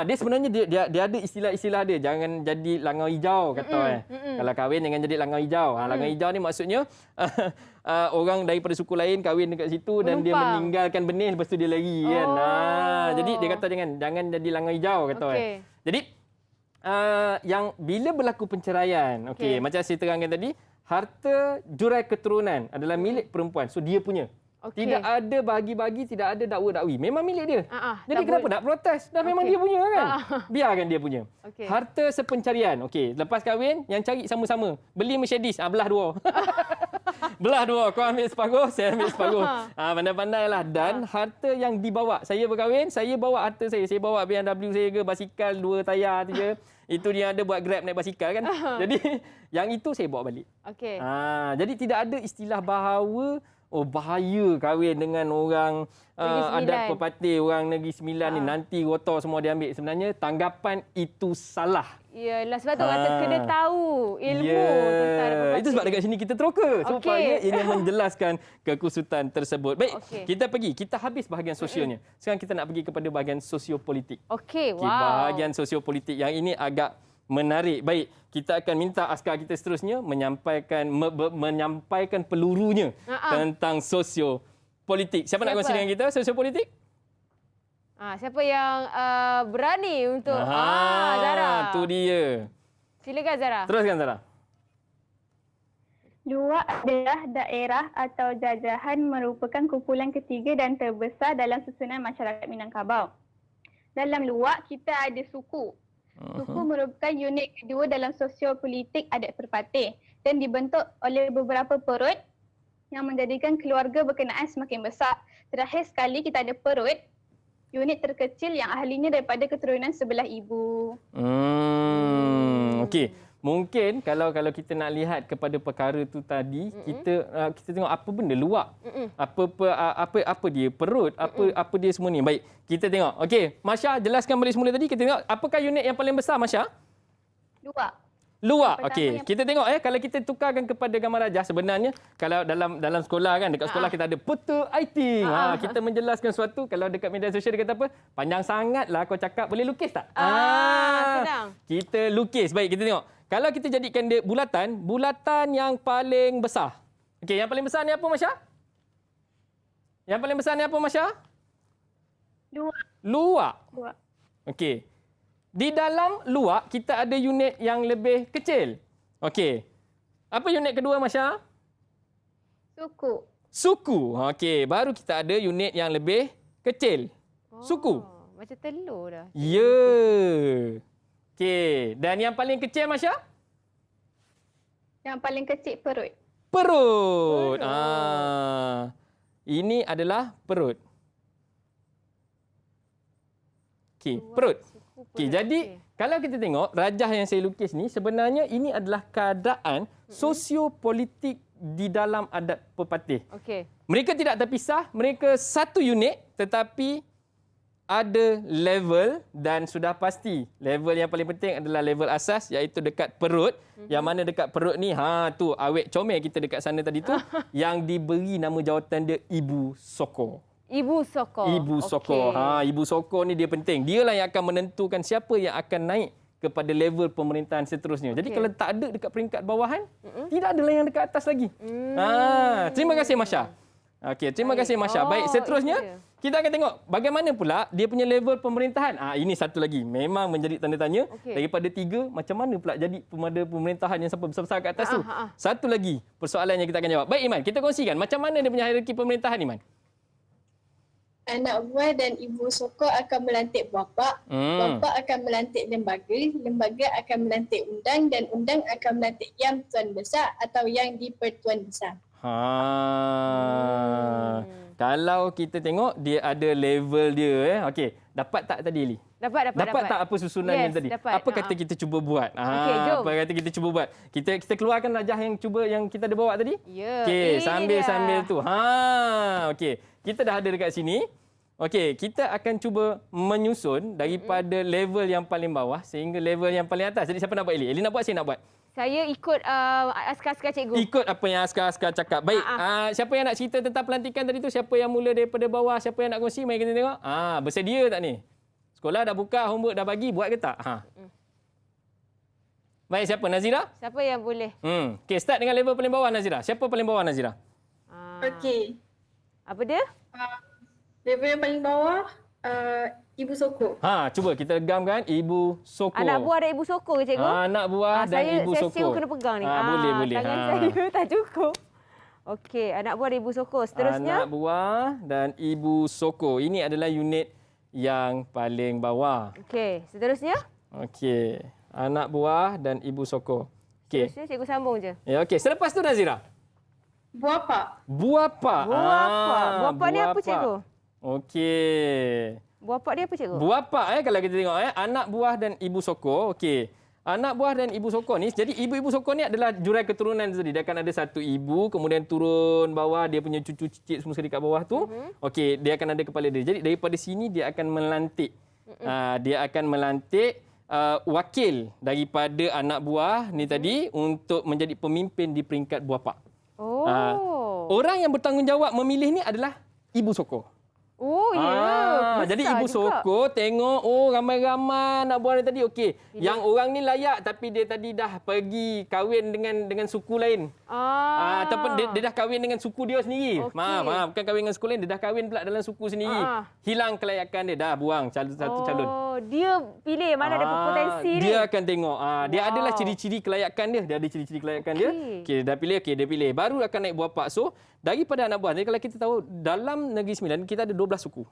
Dia sebenarnya dia ada istilah-istilah dia. Jangan jadi langau hijau kata Kalau kahwin jangan jadi langau hijau. Langau hijau ni maksudnya orang daripada suku lain kahwin dekat situ dan dia meninggalkan benih lepas tu dia lari kan. Jadi dia kata jangan jadi langau hijau kata Jadi yang bila berlaku penceraian, macam saya terangkan tadi, harta jurai keturunan adalah milik perempuan. So dia punya. Okey. Tidak ada bagi-bagi, tidak ada dakwa-dakwi. Memang milik dia. Jadi tak kenapa boleh. nak protes? Dah memang dia punya kan? Biarkan dia punya. Okey. Harta sepencarian. Okey, lepas kahwin yang cari sama-sama. Beli Mercedes, belah dua. Belah dua. Kau ambil separuh, saya ambil separuh. Pandai-pandailah. Dan harta yang dibawa. Saya berkahwin, saya bawa harta saya. Saya bawa BMW saya ke, basikal 2 tayar 3. Itu dia ada buat Grab naik basikal kan. Jadi yang itu saya bawa balik. Okey. Jadi tidak ada istilah bahawa bahaya kahwin dengan orang adat pepatih, orang Negeri Sembilan ni nanti rotor semua dia ambil. Sebenarnya tanggapan itu salah. Yalah, sebab tu kata kena tahu ilmu tentang pepatih. Itu sebab dekat sini kita teroka supaya ini menjelaskan kekusutan tersebut. Baik, kita pergi. Kita habis bahagian sosialnya. Sekarang kita nak pergi kepada bahagian sosiopolitik. Okey, wow. Bahagian sosiopolitik yang ini agak menarik. Baik, kita akan minta askar kita seterusnya menyampaikan pelurunya tentang sosiopolitik. Siapa nak kongsi dengan kita sosiopolitik? Siapa yang berani untuk Zara. Tu dia. Silakan Zara. Teruskan Zara. Luwak adalah daerah atau jajahan merupakan kumpulan ketiga dan terbesar dalam susunan masyarakat Minangkabau. Dalam luwak kita ada suku. Suku merupakan unit kedua dalam sosiopolitik adat perpatih dan dibentuk oleh beberapa perut yang menjadikan keluarga berkenaan semakin besar. Terakhir sekali kita ada perut, unit terkecil yang ahlinya daripada keturunan sebelah ibu. Okey. Mungkin kalau kita nak lihat kepada perkara tu tadi, kita tengok apa benda luwak. Apa dia perut, apa dia semua ni. Baik, kita tengok. Okey, Masya jelaskan balik semula tadi. Kita tengok apakah unit yang paling besar Masya? Luwak. Okey, kita tengok kalau kita tukarkan kepada gambar rajah sebenarnya kalau dalam sekolah kan, dekat sekolah kita ada peta aiting. Kita menjelaskan sesuatu, kalau dekat media sosial dia kata apa? Panjang sangatlah kau cakap, boleh lukis tak? Senang. Kita lukis. Baik, kita tengok. Kalau kita jadikan dia bulatan yang paling besar. Okey, yang paling besar ni apa Masya? Yang paling besar ni apa Masya? Luwak. Okey. Di dalam luwak kita ada unit yang lebih kecil. Okey. Apa unit kedua Masya? Suku. Okey, baru kita ada unit yang lebih kecil. Suku. Macam telur dah. Ya. Okey, dan yang paling kecil Masya? Yang paling kecil perut. Perut. Ini adalah perut. Okey, perut. Okey, jadi kalau kita tengok rajah yang saya lukis ni sebenarnya ini adalah keadaan sosiopolitik di dalam adat pepatih. Okey. Mereka tidak terpisah, mereka satu unit tetapi ada level dan sudah pasti level yang paling penting adalah level asas iaitu dekat perut. Yang mana dekat perut ni tu awet comel kita dekat sana tadi tu yang diberi nama jawatan dia Ibu Sokor. Ibu Sokor. Ibu Sokor ni dia penting. Dialah yang akan menentukan siapa yang akan naik kepada level pemerintahan seterusnya. Jadi kalau tak ada dekat peringkat bawahan, tidak ada yang dekat atas lagi. Terima kasih Masya. Okey, terima kasih Masya. Baik, seterusnya kita akan tengok bagaimana pula dia punya level pemerintahan. Ini satu lagi. Memang menjadi tanda tanya. Daripada 3, macam mana pula jadi pemerintahan yang sampai besar-besar kat atas tu? Satu lagi persoalan yang kita akan jawab. Baik Iman, kita kongsikan macam mana dia punya hierarki pemerintahan Iman? Anak buah dan ibu sokor akan melantik bapa, bapa akan melantik lembaga, lembaga akan melantik undang dan undang akan melantik yang tuan besar atau yang di-pertuan besar. Kalau kita tengok dia ada level dia Okey, dapat tak tadi Li? Dapat. Tak apa susunannya tadi? Dapat. Apa kata kita cuba buat? Okey, jom. Apa kata kita cuba buat? Kita keluarkan rajah yang kita ada bawa tadi? Ya. Okey, sambil tu. Okey. Kita dah ada dekat sini. Okey, kita akan cuba menyusun daripada level yang paling bawah sehingga level yang paling atas. Jadi siapa nak buat Eli? Eli nak buat, saya nak buat. Saya ikut askar-askar cikgu. Ikut apa yang askar-askar cakap. Baik, siapa yang nak cerita tentang pelantikan tadi tu? Siapa yang mula daripada bawah? Siapa yang nak kongsi? Mari kita tengok. Bersedia tak ni? Sekolah dah buka, homework dah bagi, buat ke tak? Baik, siapa? Nazira? Siapa yang boleh? Okey, start dengan level paling bawah Nazira. Siapa paling bawah Nazira? Okey. Apa dia? Level yang paling bawah, Ibu sokong. Cuba kita gamkan ibu sokong. Anak buah dan ibu sokong ke cikgu? Anak buah dan ibu Saya sokong. kena pegang ni. Boleh. Tangan saya tak cukup. Okey, anak buah dan ibu sokong. Seterusnya? Anak buah dan ibu sokong. Ini adalah unit yang paling bawah. Okey, seterusnya? Okey. Anak buah dan ibu sokong. Okey. Seterusnya cikgu sambung je. Ya, okey. Selepas tu Nazira. Buah pak. Buah pak. Buah pak. Buah pak ni apa cikgu? Okey. Buah pak dia apa cikgu? Buah pak kalau kita tengok anak buah dan ibu sokong. Okey. Anak buah dan ibu sokong ni, jadi ibu-ibu sokong ni adalah jurai keturunan tadi. Dia akan ada satu ibu, kemudian turun bawah dia punya cucu cicit semua sekali kat bawah tu. Okey, dia akan ada kepala dia. Jadi daripada sini dia akan melantik. Dia akan melantik wakil daripada anak buah ni tadi untuk menjadi pemimpin di peringkat buah pak. Orang yang bertanggungjawab memilih ni adalah ibu sokong. Oh, ya. Jadi ibu sokong tengok, ramai-ramai anak buah dia tadi. Okey, yang orang ni layak tapi dia tadi dah pergi kahwin dengan suku lain. Ataupun dia dah kahwin dengan suku dia sendiri. Okey. Maaf, bukan kahwin dengan suku lain, dia dah kahwin pula dalam suku sendiri. Hilang kelayakan dia, dah buang satu calon. Dia pilih mana ada berpotensi ni. Dia akan tengok. Dia adalah ciri-ciri kelayakan dia. Dia ada ciri-ciri kelayakan dia. Okey, dah pilih, dia pilih. Baru akan naik buah pak. So, daripada anak buah ni, kalau kita tahu dalam Negeri Sembilan kita ada 12 suku.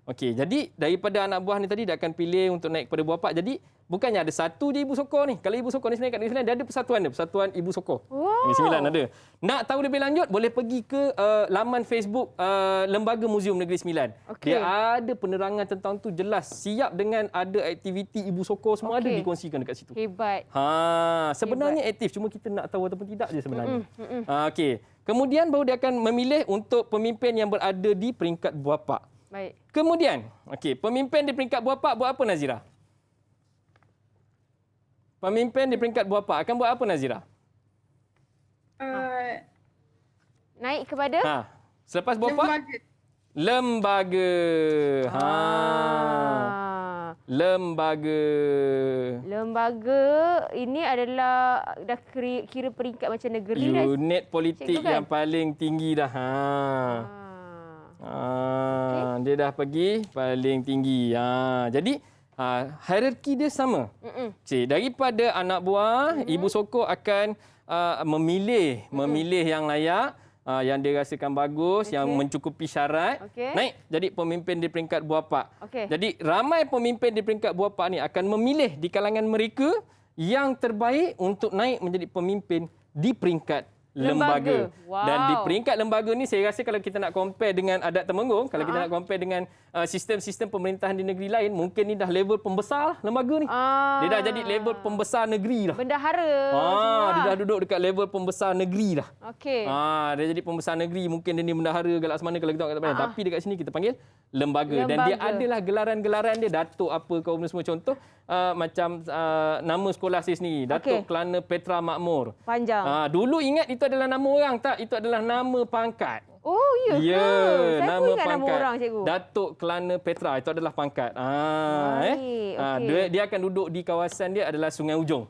Okey, jadi daripada anak buah ni tadi dia akan pilih untuk naik kepada buah pak. Jadi bukannya ada satu je ibu sokong ni. Kalau ibu sokong ni sebenarnya kat Negeri Sembilan dia ada persatuan dia, Persatuan Ibu Sokong. Negeri Sembilan ada. Nak tahu lebih lanjut boleh pergi ke laman Facebook Lembaga Muzium Negeri Sembilan. Dia ada penerangan tentang tu jelas. Siap dengan ada aktiviti ibu sokong semua ada dikongsikan dekat situ. Hebat. Sebenarnya aktif, cuma kita nak tahu ataupun tidak je sebenarnya. Okey. Kemudian baru dia akan memilih untuk pemimpin yang berada di peringkat buah pak. Baik. Kemudian, pemimpin di peringkat buah pak buat apa Nazira? Pemimpin di peringkat buah pak akan buat apa Nazira? Naik kepada? Selepas buah pak? Lembaga. Lembaga ini adalah dah kira peringkat macam negeri dah. Unit politik yang paling tinggi dah. Dia dah pergi paling tinggi. Jadi hierarki dia sama. Daripada anak buah, ibu sokong akan memilih yang layak, yang dia rasakan bagus, yang mencukupi syarat, naik jadi pemimpin di peringkat buah pak. Jadi ramai pemimpin di peringkat buah pak ni akan memilih di kalangan mereka yang terbaik untuk naik menjadi pemimpin di peringkat lembaga. Dan di peringkat lembaga ni saya rasa kalau kita nak compare dengan Adat Temenggung, kalau kita nak compare dengan sistem-sistem pemerintahan di negeri lain, mungkin ni dah level pembesar lembaga ni. Dia dah jadi level pembesar negeri dah. Bendahara. Dia dah duduk dekat level pembesar negeri dah. Okey. Dia jadi pembesar negeri, mungkin dia ni bendahara ke Laksamana kalau kita tengok kat depan. Tapi dekat sini kita panggil lembaga. Dan dia adalah gelaran-gelaran dia, Datuk apa kau semua contoh. Macam nama sekolah saya sendiri, Datuk Kelana Petra Makmur. Panjang. Dulu ingat itu adalah nama orang, tak, itu adalah nama pangkat. Oh, ya ke? Saya nama pun ingat pangkat. nama orang, cikgu. Datuk Kelana Petra itu adalah pangkat. Dia akan duduk di kawasan dia adalah Sungai Ujong.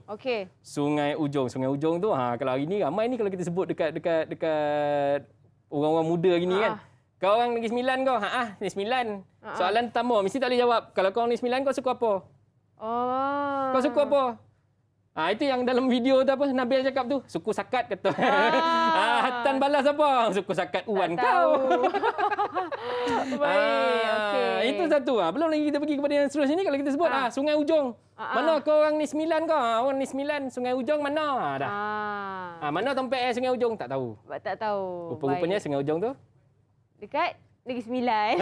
Sungai Ujong tu kalau hari ni ramai ni kalau kita sebut dekat orang-orang muda hari ni kan. Kau orang Negeri Sembilan kau? Negeri Sembilan. Soalan pertama mesti tak boleh jawab. Kalau kau orang Negeri Sembilan kau suka apa? Kau suka apa? Itu yang dalam video tu apa Nabil cakap tu, suku Sakat kata. Tan balas apa? Suku Sakat Uan kau. Baik, itu satu. Belum lagi kita pergi kepada yang seterusnya ni kalau kita sebut Sungai Ujong. Mana kau orang Negeri Sembilan kau? Orang Negeri Sembilan, Sungai Ujong mana? Dah. Mana tempat Sungai Ujong tak tahu. Tak tahu. Rupa-rupanya Sungai Ujong tu dekat Negeri Sembilan.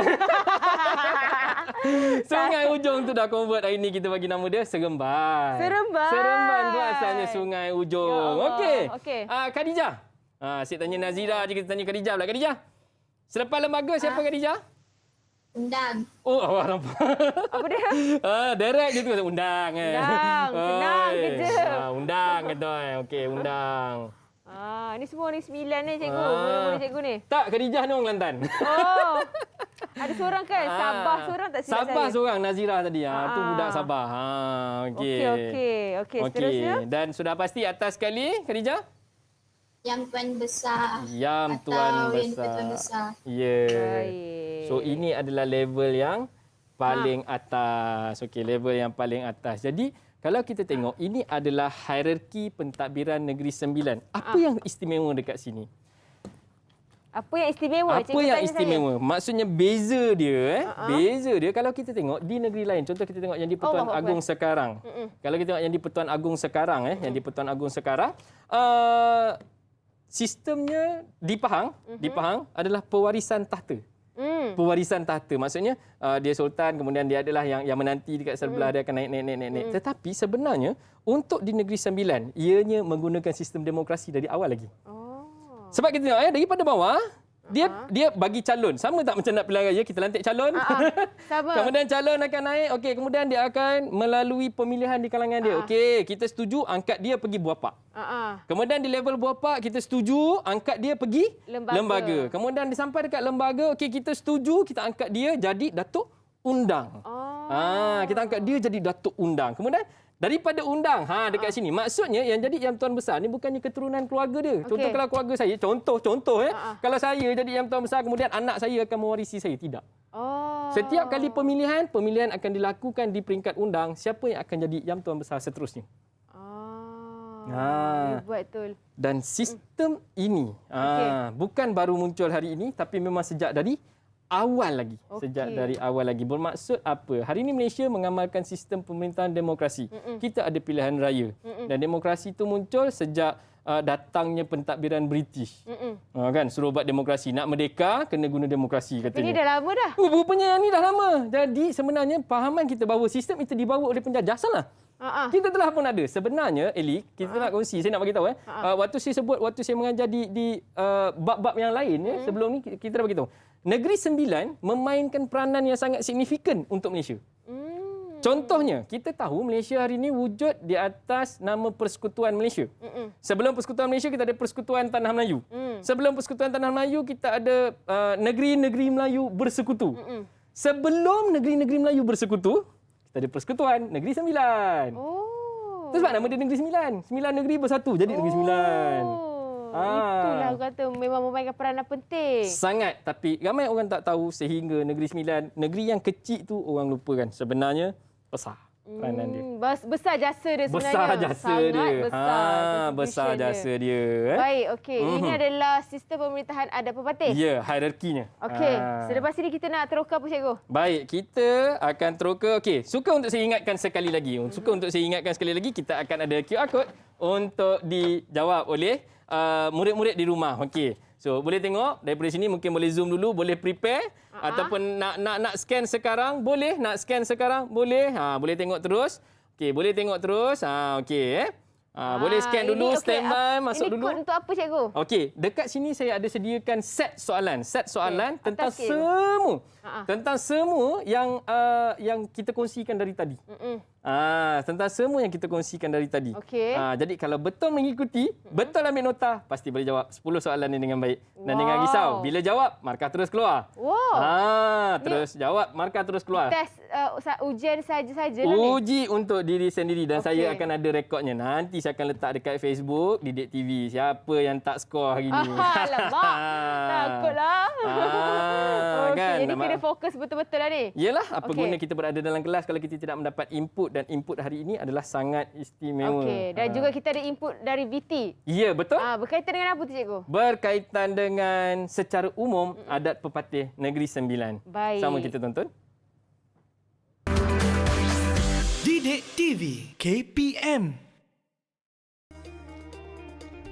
Sungai Ujong tu dah convert hari ni kita bagi nama dia Seremban. Seremban tu asalnya Sungai Ujong. Okey. Khadijah. Saya tanya Nazira je, kita tanya Khadijah pula. Khadijah. Selepas lembaga siapa Khadijah? Undang. Nampak. Apa dia? Direct je tu kata undang. Undang. Senang kerja. Undang kata. Okey, undang. Ni semua ni 9 ni cikgu. Mula-mula cikgu ni. Tak, Khadijah ni orang Kelantan. Ada seorang kan? Sabah seorang tak silap Sabah saya. seorang Nazira tadi. Tu budak Sabah. Okey. Seterusnya. Dan sudah pasti atas sekali Khadijah? Yang Tuan Besar. Yang Tuan Besar. Tuan Besar. Ya. So ini adalah level yang paling atas. Okey, level yang paling atas. Jadi kalau kita tengok ini adalah hierarki pentadbiran Negeri Sembilan. Apa yang istimewa dekat sini? Apa yang istimewa? Apa yang istimewa? Maksudnya beza dia beza dia kalau kita tengok di negeri lain. Contoh kita tengok yang di Pertuan Agong sekarang. Kalau kita tengok yang di Pertuan Agong sekarang yang di Pertuan Agong sekarang, sistemnya di Pahang adalah pewarisan tahta. Pewarisan tahta maksudnya dia sultan, kemudian dia adalah yang menanti dekat sebelah dia akan naik. Tetapi sebenarnya untuk di Negeri Sembilan ianya menggunakan sistem demokrasi dari awal lagi. Sebab kita tengok daripada bawah dia bagi calon. Sama tak macam nak pilihan raya kita lantik calon. Sama. Kemudian calon akan naik. Okey, kemudian dia akan melalui pemilihan di kalangan dia. Okey, kita setuju angkat dia pergi Buapak. Kemudian di level Buapak kita setuju angkat dia pergi lembaga. Kemudian sampai dekat lembaga, okey kita setuju kita angkat dia jadi Datuk Undang. Kita angkat dia jadi Datuk Undang. Kemudian daripada undang dekat sini. Maksudnya yang jadi Yang Tuan Besar ni bukannya keturunan keluarga dia. Contoh kalau keluarga saya, contoh kalau saya jadi Yang Tuan Besar kemudian anak saya akan mewarisi saya, tidak. Setiap kali pemilihan akan dilakukan di peringkat undang, siapa yang akan jadi Yang Tuan Besar seterusnya. Betul. Dan sistem ini bukan baru muncul hari ini tapi memang sejak dari awal lagi. Sejak dari awal lagi. Bermaksud apa? Hari ini Malaysia mengamalkan sistem pemerintahan demokrasi. Kita ada pilihan raya. Dan demokrasi itu muncul sejak datangnya pentadbiran British. Kan suruh buat demokrasi. Nak merdeka kena guna demokrasi katanya. Ini dah lama dah. Rupanya yang ni dah lama. Jadi sebenarnya pahaman kita bahawa sistem itu dibawa oleh penjajah salah. Kita telah pun ada. Sebenarnya Eli, kita nak kongsi, saya nak bagi tahu waktu saya mengajar di bab-bab yang lain sebelum ni kita dah bagi tahu. Negeri Sembilan memainkan peranan yang sangat signifikan untuk Malaysia. Contohnya, kita tahu Malaysia hari ini wujud di atas nama Persekutuan Malaysia. Sebelum Persekutuan Malaysia, kita ada Persekutuan Tanah Melayu. Sebelum Persekutuan Tanah Melayu, kita ada Negeri-Negeri Melayu Bersekutu. Sebelum Negeri-Negeri Melayu Bersekutu, kita ada Persekutuan Negeri Sembilan. Itu sebab nama dia Negeri Sembilan. 9 negeri bersatu jadi Negeri Sembilan. Itulah kata memang memainkan peranan penting. Sangat, tapi ramai orang tak tahu sehingga Negeri Sembilan, negeri yang kecil tu orang lupakan. Sebenarnya besar peranan dia. Besar jasa dia sebenarnya. Besar jasa dia. Besar jasa dia. Baik, okey. Ini adalah sistem pemerintahan adat pepatih. Ya, hierarkinya. Okey. Selepas ini kita nak teroka apa cikgu? Baik, kita akan teroka. Okey, suka untuk saya ingatkan sekali lagi. Kita akan ada QR code untuk dijawab oleh murid-murid di rumah. Okey. So, boleh tengok daripada sini, mungkin boleh zoom dulu, boleh prepare ataupun nak scan sekarang, boleh. Nak scan sekarang, boleh. Boleh tengok terus. Okey, boleh tengok terus. Okey boleh scan dulu, standby, masuk dulu. Ini kod untuk apa cikgu? Okey, dekat sini saya ada sediakan set soalan tentang semua. Tentang semua yang kita kongsikan dari tadi. Tentang semua yang kita kongsikan dari tadi. Jadi kalau betul mengikuti, betul ambil nota, pasti boleh jawab 10 soalan ini dengan baik. Dan jangan risau, bila jawab, markah terus keluar. Terus jawab, markah terus keluar. Test ujian saja-saja lah ni. Uji untuk diri sendiri dan saya akan ada rekodnya. Nanti saya akan letak dekat Facebook Didik TV. Siapa yang tak skor hari ni? Alamak. Takutlah. Kan? Jadi kena fokus betul-betul lah ni. Yelah, apa guna kita berada dalam kelas kalau kita tidak mendapat input, dan input hari ini adalah sangat istimewa. Dan juga kita ada input dari VT. Ya, betul. Berkaitan dengan apa tu cikgu? Berkaitan dengan secara umum adat pepatih Negeri Sembilan. Baik. Sama kita tonton. Didik TV KPM.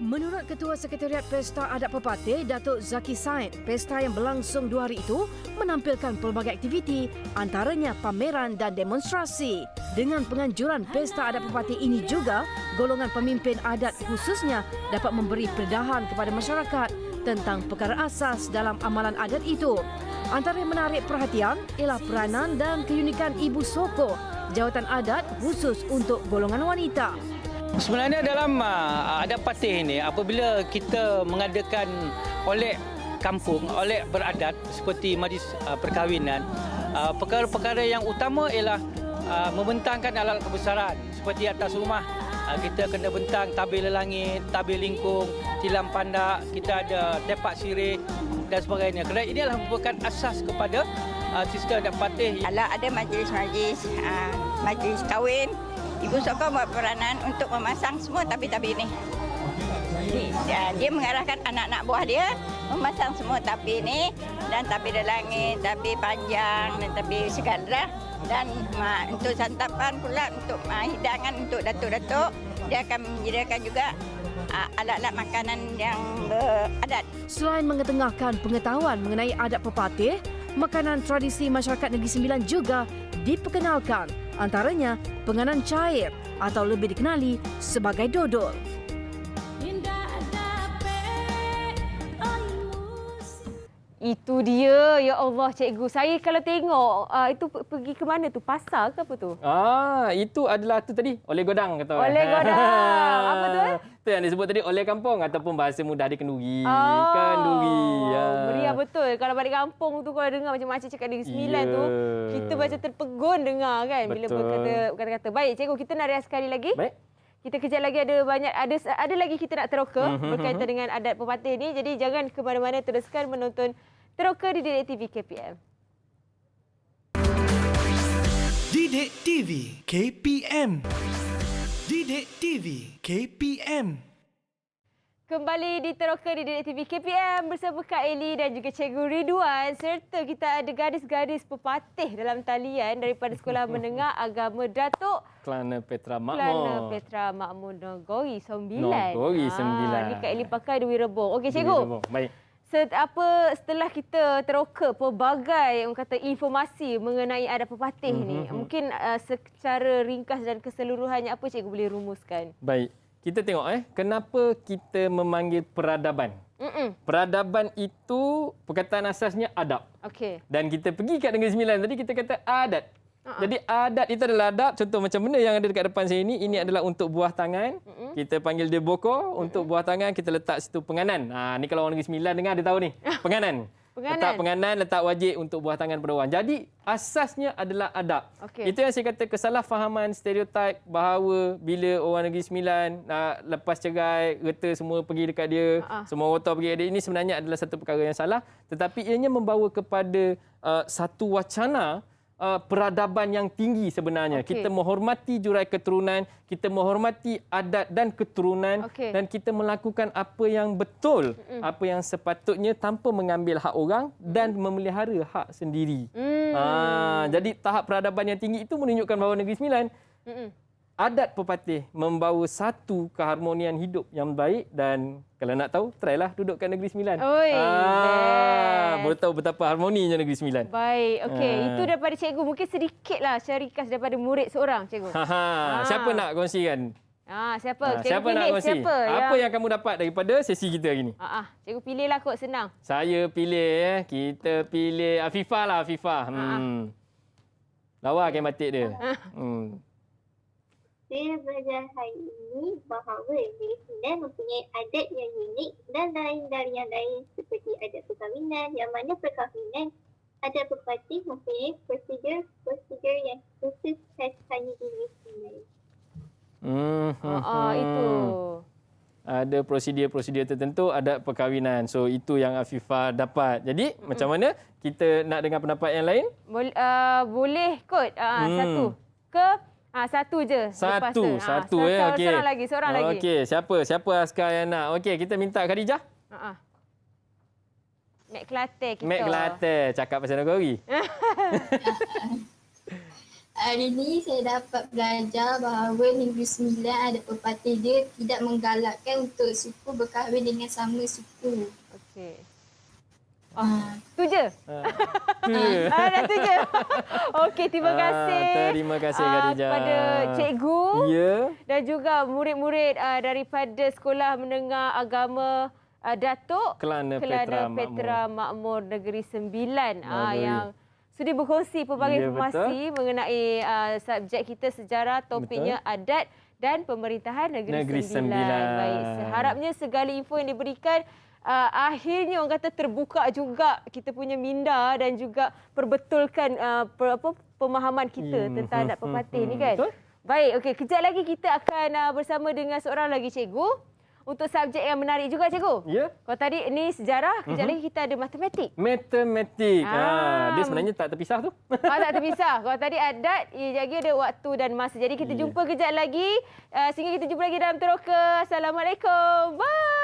Menurut Ketua Sekretariat Pesta Adat Pepatih, Datuk Zaki Said, pesta yang berlangsung 2 hari itu menampilkan pelbagai aktiviti, antaranya pameran dan demonstrasi. Dengan penganjuran Pesta Adat Pepatih ini juga, golongan pemimpin adat khususnya dapat memberi peredahan kepada masyarakat tentang perkara asas dalam amalan adat itu. Antara yang menarik perhatian ialah peranan dan keunikan Ibu Soko, jawatan adat khusus untuk golongan wanita. Sebenarnya dalam adat patih ini, apabila kita mengadakan oleh kampung, oleh beradat seperti majlis perkahwinan, perkara-perkara yang utama ialah membentangkan alat kebesaran. Seperti atas rumah, kita kena bentang tabir lelangit, tabir lingkung, tilam pandak, kita ada tepak sirih dan sebagainya. Kerana ini adalah merupakan asas kepada Sister adat Patih. Kalau ada majlis kahwin, Ibu Soko buat peranan untuk memasang semua tapi-tapi ini. Dia mengarahkan anak-anak buah dia memasang semua tapi ini dan tapi langit, tapi panjang dan tapi segala. Dan untuk santapan pula, untuk hidangan untuk datuk-datuk, dia akan menyediakan juga alat-alat makanan yang beradat. Selain mengetengahkan pengetahuan mengenai adat pepatih, makanan tradisi masyarakat Negeri Sembilan juga diperkenalkan. Antaranya penganan cair atau lebih dikenali sebagai dodol. Itu dia, ya Allah cikgu. Saya kalau tengok itu pergi ke mana tu? Pasar ke apa tu? Itu adalah tu tadi, oleh godang kata. Oleh godang. Apa tu? Tu yang disebut tadi oleh kampung ataupun bahasa mudah dia kenduri. Kenduri. Meriah betul. Kalau balik kampung tu kalau dengar macam makcik cakap Negeri Sembilan tu, kita macam terpegun dengar kan bila berkata kata-kata. Baik cikgu, kita nak rehat sekali lagi. Baik. Kita kejap lagi ada lagi kita nak teroka berkaitan dengan adat pepatih ni. Jadi jangan ke mana-mana, teruskan menonton Teroka di Didik TV KPM. Didik TV KPM. Didik TV KPM. Kembali di Teroka di Didik TV KPM bersama Kak Eli dan juga Cikgu Ridwan, serta kita ada gadis-gadis pepatih dalam talian daripada Sekolah Menengah Agama Datuk Kelana Petra Makmur. Kelana Petra Makmur Nogori 9. Nogori 9. Ni Kak Eli pakai Dwi Rebong. Okey Cikgu. Baik. Setelah kita teroka pelbagai orang kata informasi mengenai adat pepatih ni, mungkin secara ringkas dan keseluruhannya apa cikgu boleh rumuskan? Baik. Kita tengok kenapa kita memanggil peradaban. Peradaban itu perkataan asasnya adab. Okey. Dan kita pergi kat Negeri Sembilan tadi kita kata adat. Jadi adat itu adalah adab. Contoh macam benda yang ada dekat depan saya ini adalah untuk buah tangan. Kita panggil dia boko. Untuk buah tangan kita letak situ penganan. Ni kalau orang Negeri Sembilan dengar dia tahu ni. Penganan. Letak penganan, letak wajik untuk buah tangan pada orang. Jadi asasnya adalah adab. Itu yang saya kata kesalahfahaman, stereotip bahawa bila orang Negeri Sembilan lepas cerai, reta semua pergi dekat dia, semua rotor pergi dekat dia. Ini sebenarnya adalah satu perkara yang salah. Tetapi ianya membawa kepada satu wacana peradaban yang tinggi sebenarnya. Kita menghormati jurai keturunan, kita menghormati adat dan keturunan dan kita melakukan apa yang betul, apa yang sepatutnya tanpa mengambil hak orang dan memelihara hak sendiri. Jadi tahap peradaban yang tinggi itu menunjukkan bahawa Negeri Sembilan adat pepatih membawa satu keharmonian hidup yang baik dan kalau nak tahu, trylah duduk kat Negeri Sembilan. Boleh tahu betapa harmoninya Negeri Sembilan. Baik, okey. Itu daripada cikgu. Mungkin sedikitlah secara ringkas daripada murid seorang, cikgu. Siapa nak kongsikan? Siapa? Cikgu siapa pilih nak kongsi? siapa? Apa yang kamu dapat daripada sesi kita hari ni? Cikgu pilihlah kot, senang. Saya pilih, kita pilih Afifah lah, Afifah. Lawa kain batik dia. Saya belajar hari ini bahawa Negeri Sembilan mempunyai adat yang unik dan lain dari yang lain seperti adat perkahwinan yang mana perkahwinan adat pepatih mempunyai prosedur yang khusus khas hanya di Negeri Sembilan. Itu. Ada prosedur-prosedur tertentu adat perkahwinan. So itu yang Afifah dapat. Jadi macam mana kita nak dengar pendapat yang lain? Boleh kot. Satu. Satu je. Satu. Okey. Seorang lagi. Okey, siapa askar yang nak? Okey, kita minta Khadijah. Mek Kelantan kita. Mek Kelantan, cakap pasal Nogori. Hari ini saya dapat belajar bahawa Negeri Sembilan adat pepatih dia tidak menggalakkan untuk suku berkahwin dengan sama suku. Okey. Tu je? Dah tu je. Okey, terima kasih. Terima kasih Khadijah. Kepada cikgu dan juga murid-murid daripada Sekolah Menengah Agama Datuk Kelana Petra Makmur Negeri Sembilan yang sudi berkongsi pelbagai informasi mengenai subjek kita sejarah, topiknya adat dan pemerintahan Negeri Sembilan. Baik, seharapnya segala info yang diberikan akhirnya orang kata terbuka juga kita punya minda dan juga perbetulkan pemahaman kita tentang adat pepatih ni kan. Baik, okey, kejap lagi kita akan bersama dengan seorang lagi cikgu untuk subjek yang menarik juga cikgu. Ya. Kalau tadi ni sejarah, kejap lagi kita ada matematik. Matematik. Dia sebenarnya tak terpisah tu. Tak terpisah. Kalau tadi adat, lagi ada waktu dan masa. Jadi kita jumpa kejap lagi. Sehingga kita jumpa lagi dalam Teroka. Assalamualaikum. Bye.